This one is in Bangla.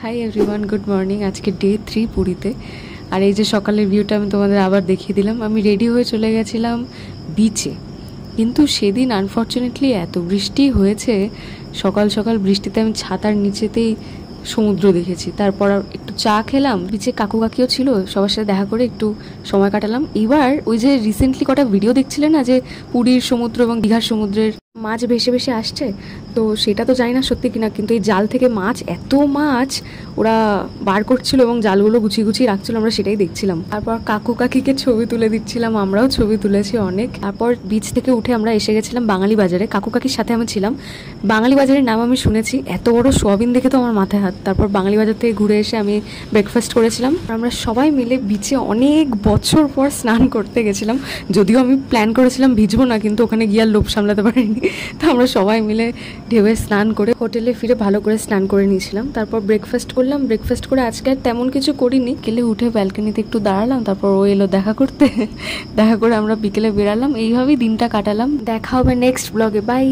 Hi everyone, good morning. আজকে ডে 3 পুরীতে। আর এই যে সকালের ভিউটা আমি তোমাদের আবার দেখিয়ে দিলাম। আমি রেডি হয়ে চলে গেছিলাম বিচে, কিন্তু সেদিন আনফর্চুনেটলি এত বৃষ্টি হয়েছে, সকাল সকাল বৃষ্টিতে আমি ছাতার নিচেতেই সমুদ্র দেখেছি। তারপর একটু চা খেলাম, বিচে কাকু কাকিও ছিল, সবার সাথে দেখা করে একটু সময় কাটালাম। এবার ওই যে রিসেন্টলি কটা ভিডিও দেখছিলে না, যে পুরীর সমুদ্র এবং দীঘার সমুদ্রের মাছ ভেসে ভেসে আসছে, তো সেটা তো জানি না সত্যি কিনা, কিন্তু এই জাল থেকে মাছ, এত মাছ ওরা বার করছিল এবং জালগুলো গুছিয়ে গুছিয়ে রাখছিল, আমরা সেটাই দেখছিলাম। তারপর কাকু কাকিকে ছবি তুলে দিচ্ছিলাম, আমরাও ছবি তুলেছি অনেক। তারপর বিচ থেকে উঠে আমরা এসে গেছিলাম বাঙালি বাজারে, কাকু কাকির সাথে আমি ছিলাম। বাঙালি বাজারের নাম আমি শুনেছি, এত বড় সোয়াবিন দেখে তো আমার মাথায় হাত। তারপর বাঙালি বাজার থেকে ঘুরে এসে আমি ব্রেকফাস্ট করেছিলাম। আমরা সবাই মিলে বিচে অনেক বছর পর স্নান করতে গেছিলাম। যদিও আমি প্ল্যান করেছিলাম ভিজবো না, কিন্তু ওখানে গিয়ে আর লোভ সামলাতে পারিনি, তো আমরা সবাই মিলে ঢেউয়ে স্নান করে হোটেলে ফিরে ভালো করে স্নান করে নিয়েছিলাম। তারপর ব্রেকফাস্ট করলাম, ব্রেকফাস্ট করে আজকে আর তেমন কিছু করিনি, বিকেলে উঠে ব্যালকনিতে একটু দাঁড়ালাম, তারপর ও এলো দেখা করতে, দেখা করে আমরা বিকেলে বেরালাম। এইভাবেই দিনটা কাটালাম। দেখা হবে নেক্সট ব্লগে, বাই।